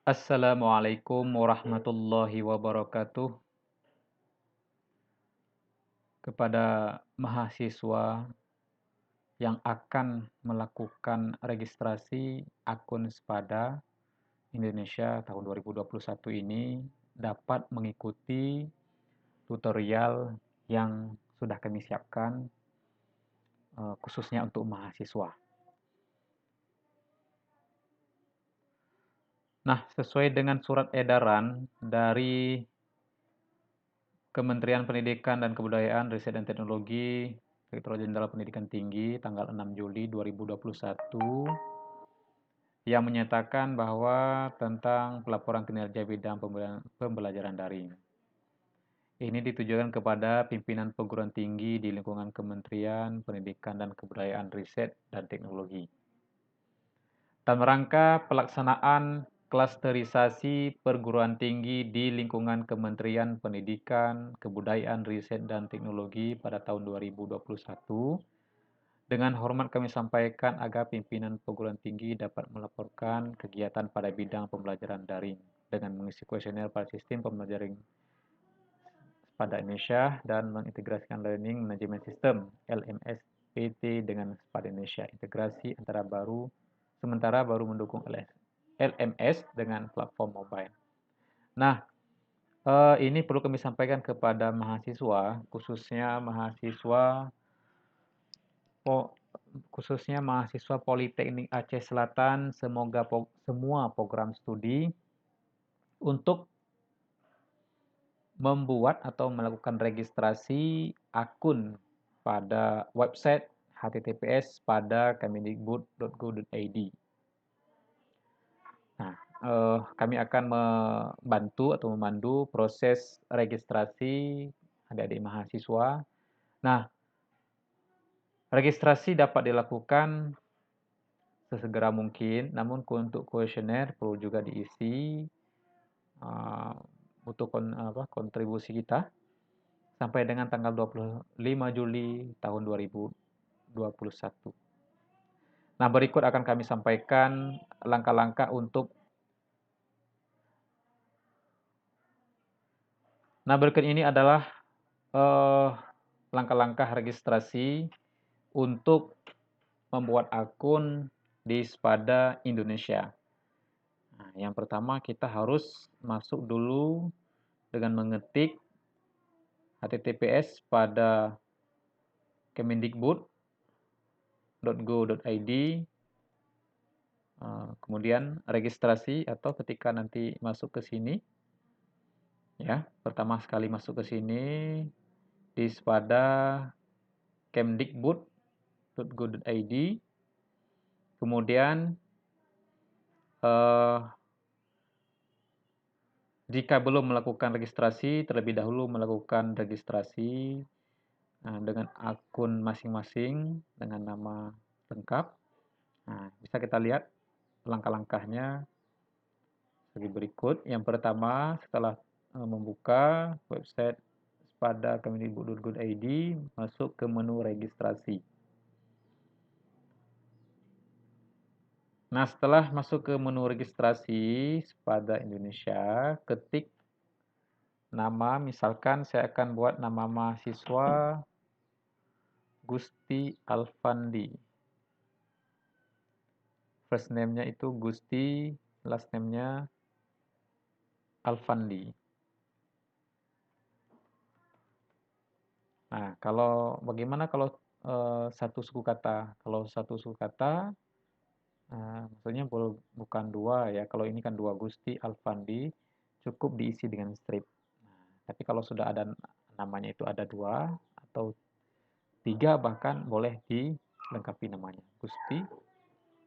Assalamualaikum warahmatullahi wabarakatuh. Kepada mahasiswa yang akan melakukan registrasi akun Sepada Indonesia tahun 2021 ini dapat mengikuti tutorial yang sudah kami siapkan khususnya untuk mahasiswa. Nah, sesuai dengan surat edaran dari Kementerian Pendidikan dan Kebudayaan, Riset dan Teknologi, Direktorat Jenderal Pendidikan Tinggi, tanggal 6 Juli 2021, yang menyatakan bahwa tentang pelaporan kinerja bidang pembelajaran daring. Ini ditujukan kepada pimpinan perguruan tinggi di lingkungan Kementerian Pendidikan dan Kebudayaan, Riset dan Teknologi. Dalam rangka pelaksanaan klasterisasi perguruan tinggi di lingkungan Kementerian Pendidikan, Kebudayaan, Riset, dan Teknologi pada tahun 2021, dengan hormat kami sampaikan agar pimpinan perguruan tinggi dapat melaporkan kegiatan pada bidang pembelajaran daring dengan mengisi kuesioner pada sistem pembelajaran pada Indonesia dan mengintegrasikan Learning Management System (LMS) PT dengan Sepada Indonesia. Integrasi sementara baru mendukung LMS dengan platform mobile. Nah, ini perlu kami sampaikan kepada mahasiswa, khususnya mahasiswa Politeknik Aceh Selatan. Semoga semua program studi untuk membuat atau melakukan registrasi akun pada website https pada kemendikbud.go.id. Nah, kami akan membantu atau memandu proses registrasi adik-adik mahasiswa. Nah, registrasi dapat dilakukan sesegera mungkin, namun untuk kuesioner perlu juga diisi, butuh kontribusi kita sampai dengan tanggal 25 Juli tahun 2021. Nah, berikut akan kami sampaikan langkah-langkah berikut ini adalah langkah-langkah registrasi untuk membuat akun di Sepada Indonesia. Nah, yang pertama kita harus masuk dulu dengan mengetik https pada kemendikbud.go.id, kemudian registrasi atau ketika nanti masuk ke sini, ya, pertama sekali masuk ke sini di Sepada kemdikbud.go.id, kemudian jika belum melakukan registrasi, terlebih dahulu melakukan registrasi dengan akun masing-masing dengan nama lengkap. Nah, bisa kita lihat langkah-langkahnya sebagai berikut. Yang pertama, setelah membuka website pada kemendikbud.go.id, masuk ke menu registrasi. Nah, setelah masuk ke menu registrasi Sepada Indonesia, ketik nama, misalkan saya akan buat nama mahasiswa Gusti Alfandi. First name-nya itu Gusti, last name-nya Alfandi. Nah, bagaimana kalau satu suku kata? Kalau satu suku kata, maksudnya bukan dua ya. Kalau ini kan dua, Gusti Alfandi, cukup diisi dengan strip. Nah, tapi kalau sudah ada namanya itu ada dua atau tiga, bahkan boleh dilengkapi namanya, Gusti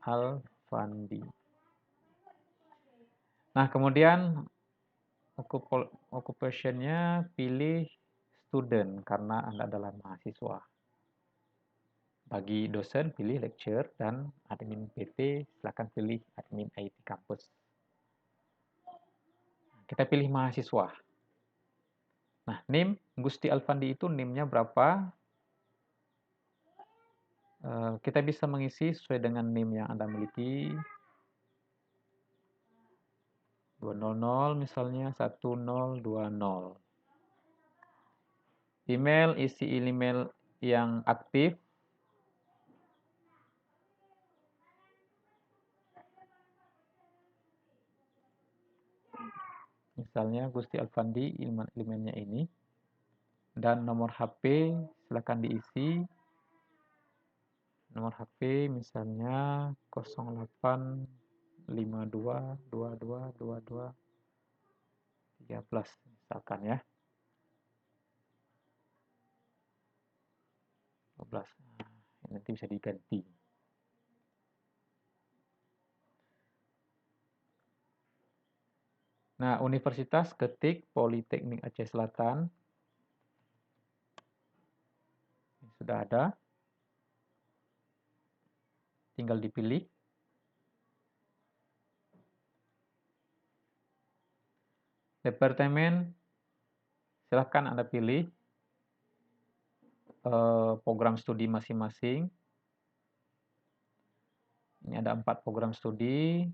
Alfandi. Nah, kemudian occupation-nya pilih student karena Anda adalah mahasiswa. Bagi dosen pilih lecturer dan admin PT silakan pilih admin IT campus. Kita pilih mahasiswa. Nah, name Gusti Alfandi itu name-nya berapa? Kita bisa mengisi sesuai dengan name yang Anda miliki. 200 misalnya 1020. Email, isi email yang aktif. Misalnya Gusti Alfandi, emailnya ini. Dan nomor HP silakan diisi. Nomor HP misalnya 0852222213 misalkan ya. 12. Nah, nanti bisa diganti. Nah, universitas ketik Politeknik Aceh Selatan. Sudah ada. Tinggal dipilih. Departemen, silahkan Anda pilih program studi masing-masing. Ini ada 4 program studi.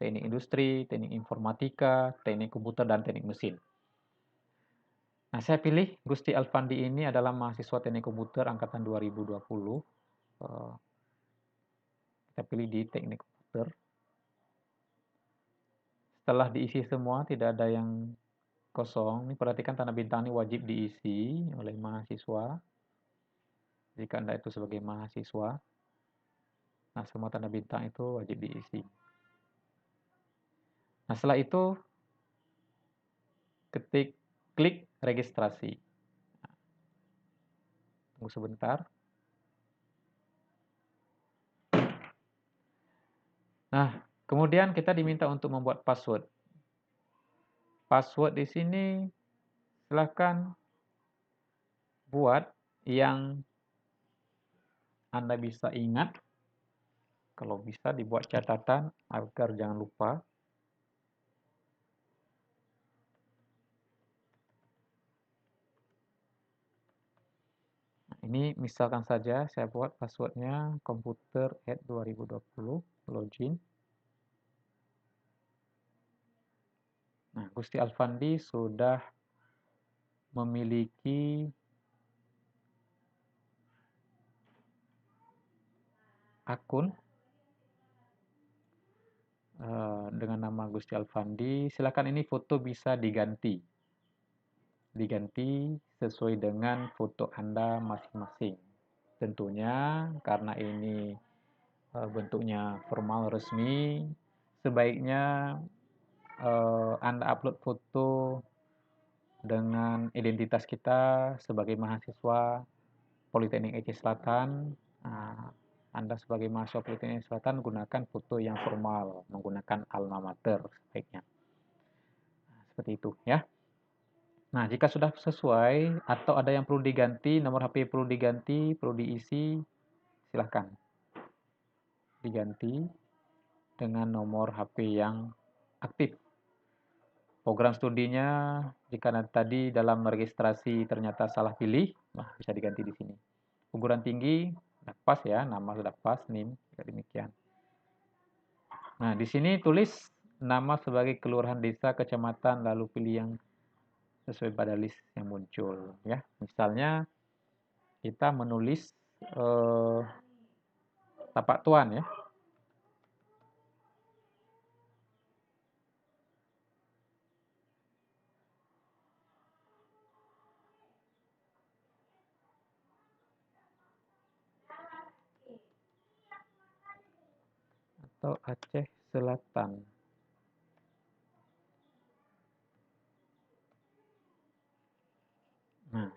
Teknik industri, teknik informatika, teknik komputer, dan teknik mesin. Nah, saya pilih Gusti Alfandi ini adalah mahasiswa teknik komputer angkatan 2020. Kita pilih di teknik komputer. Setelah diisi semua, tidak ada yang kosong. Ini perhatikan tanda bintang ini wajib diisi oleh mahasiswa. Jika Anda itu sebagai mahasiswa, nah semua tanda bintang itu wajib diisi. Nah, setelah itu klik registrasi. Tunggu sebentar. Nah, kemudian kita diminta untuk membuat password. Password di sini silahkan buat yang Anda bisa ingat. Kalau bisa dibuat catatan agar jangan lupa. Nah, ini misalkan saja saya buat passwordnya komputer@2020 login. Nah, Gusti Alfandi sudah memiliki akun dengan nama Gusti Alfandi. Silakan ini foto bisa diganti sesuai dengan foto Anda masing-masing. Tentunya karena ini bentuknya formal resmi, sebaiknya Anda upload foto dengan identitas kita sebagai mahasiswa Politeknik Aceh Selatan. Anda sebagai mahasiswa Politeknik Selatan gunakan foto yang formal, menggunakan alma mater sebaiknya. Seperti itu ya. Nah, jika sudah sesuai atau ada yang perlu diganti, nomor HP perlu diganti, perlu diisi, silahkan diganti dengan nomor HP yang aktif. Program studinya, jika tadi dalam registrasi ternyata salah pilih, nah bisa diganti di sini. Perguruan tinggi, sudah pas ya, nama sudah pas, NIM, demikian. Nah, di sini tulis nama sebagai kelurahan, desa, kecamatan, lalu pilih yang sesuai pada list yang muncul ya. Misalnya kita menulis Tapak Tuan ya. Atau Aceh Selatan. Nah,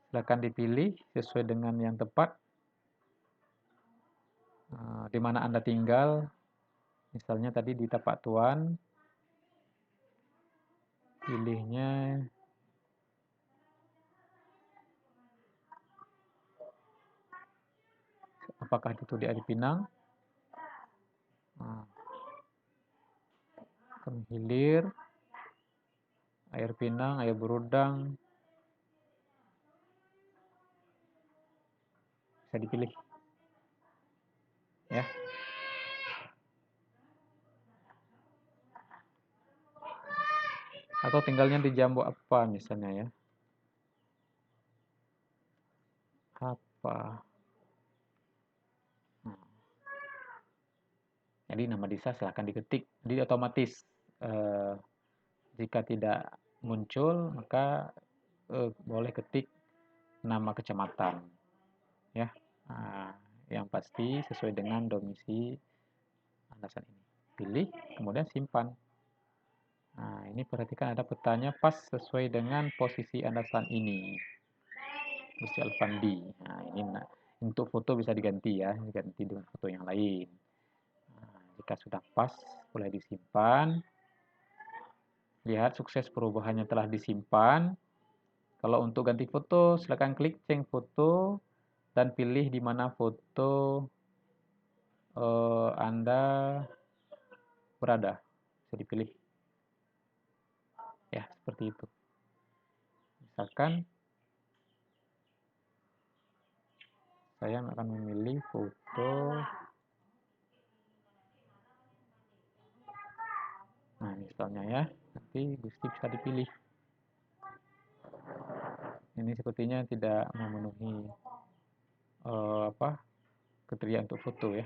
silakan dipilih sesuai dengan yang tepat. Di mana Anda tinggal, misalnya tadi di Tapak Tuan, pilihnya apakah itu di Air Pinang, Hilir, Air Pinang, Air Berudang, bisa dipilih. ya. Atau tinggalnya di Jambu apa misalnya ya. Apa? Nah, jadi nama desa silahkan diketik. Jadi otomatis eh, jika tidak muncul maka boleh ketik nama kecamatan ya. Nah, yang pasti sesuai dengan domisili andasan ini. Pilih, kemudian simpan. Nah, ini perhatikan ada petanya pas sesuai dengan posisi andasan ini. Gusti Alfandi. Nah, ini untuk foto bisa diganti ya, diganti dengan foto yang lain. Nah, jika sudah pas, boleh disimpan. Lihat sukses perubahannya telah disimpan. Kalau untuk ganti foto, silakan klik change foto dan pilih di mana foto Anda berada. Bisa dipilih. Ya, seperti itu. Misalkan saya akan memilih foto. Nah, misalnya ya, nanti Gusti bisa dipilih. Ini sepertinya tidak memenuhi kriteria untuk foto ya.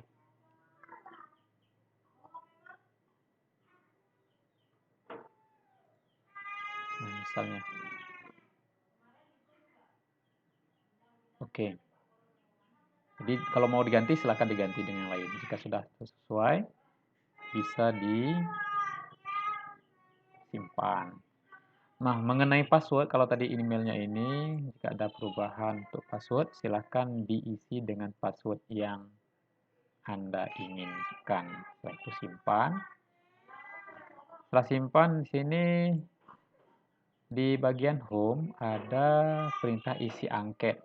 Nah, misalnya. Oke. Jadi kalau mau diganti silahkan diganti dengan yang lain. Jika sudah sesuai, bisa disimpan. Nah, mengenai password, kalau tadi emailnya ini, jika ada perubahan untuk password, silahkan diisi dengan password yang Anda inginkan. Setelah itu simpan. Setelah simpan, di sini di bagian home ada perintah isi angket.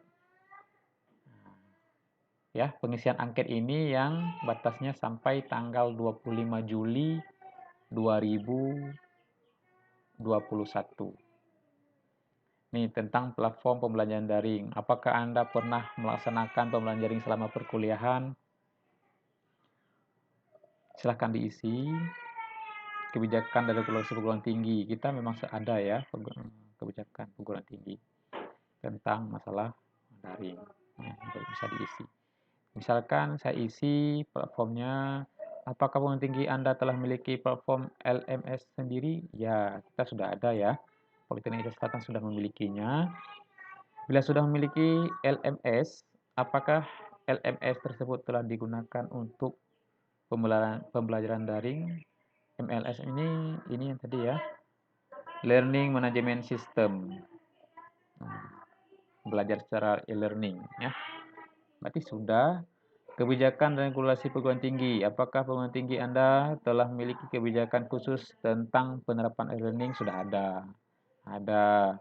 Ya, pengisian angket ini yang batasnya sampai tanggal 25 Juli 2021. Nih, tentang platform pembelajaran daring. Apakah Anda pernah melaksanakan pembelajaran daring selama perkuliahan? Silahkan diisi. Kebijakan dari perguruan tinggi. Kita memang ada ya, kebijakan perguruan tinggi tentang masalah daring. Nah, bisa diisi. Misalkan saya isi platformnya, apakah perguruan tinggi Anda telah memiliki platform LMS sendiri? Ya, kita sudah ada ya. Politeknik Indonesia Selatan sudah memilikinya. Bila sudah memiliki LMS, apakah LMS tersebut telah digunakan untuk pembelajaran daring? MLS ini yang tadi ya, Learning Management System. Belajar secara e-learning ya. Berarti sudah. Kebijakan dan regulasi perguruan tinggi. Apakah perguruan tinggi Anda telah memiliki kebijakan khusus tentang penerapan e-learning? Sudah ada. Ada.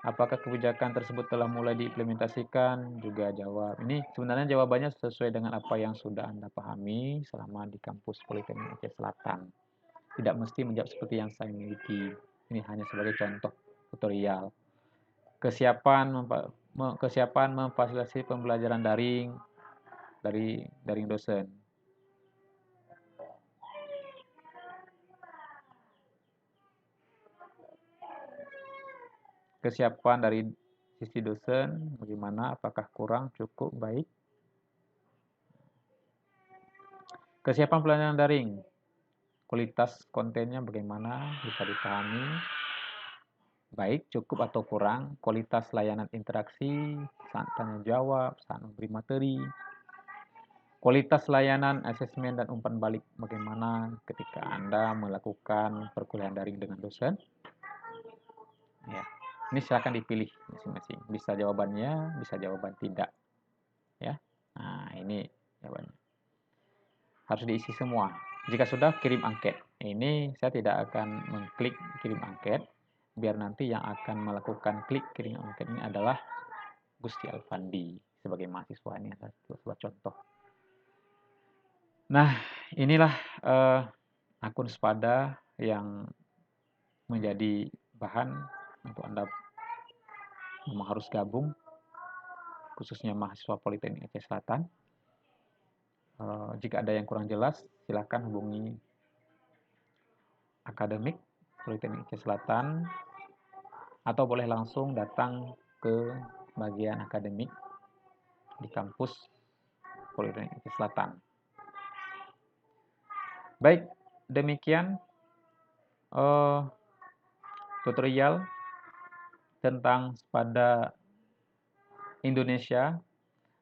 Apakah kebijakan tersebut telah mulai diimplementasikan? Juga jawab. Ini sebenarnya jawabannya sesuai dengan apa yang sudah Anda pahami selama di kampus Politeknik Aceh Selatan. Tidak mesti menjawab seperti yang saya miliki. Ini hanya sebagai contoh tutorial. Kesiapan memfasilitasi pembelajaran daring dari daring dosen. Kesiapan dari sisi dosen bagaimana, apakah kurang, cukup, baik. Kesiapan pelayanan daring, kualitas kontennya bagaimana, bisa dipahami, baik, cukup atau kurang, kualitas layanan interaksi saat tanya jawab, saat memberi materi, kualitas layanan asesmen dan umpan balik bagaimana ketika Anda melakukan perkuliahan daring dengan dosen. Ya, ini silakan dipilih masing-masing. Bisa jawabannya, bisa jawaban tidak. Ya, nah ini jawabannya. Harus diisi semua. Jika sudah, kirim angket. Ini saya tidak akan mengklik kirim angket, biar nanti yang akan melakukan klik kirim angket ini adalah Gusti Alfandi sebagai mahasiswa. Ini adalah sebuah contoh. Nah, inilah akun Spada yang menjadi bahan untuk Anda memang harus gabung, khususnya mahasiswa Politeknik Aceh Selatan. Jika ada yang kurang jelas, silakan hubungi akademik Politeknik Aceh Selatan atau boleh langsung datang ke bagian akademik di kampus Politeknik Aceh Selatan. Baik, demikian tutorial tentang pada Indonesia.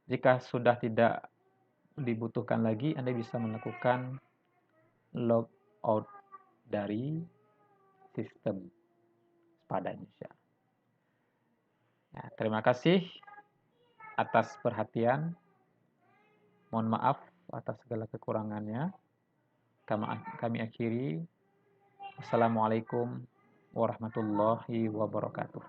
Jika sudah tidak dibutuhkan lagi, Anda bisa melakukan logout dari sistem pada Indonesia. Ya, terima kasih atas perhatian. Mohon maaf atas segala kekurangannya. Kami akhiri. Assalamualaikum warahmatullahi wabarakatuh.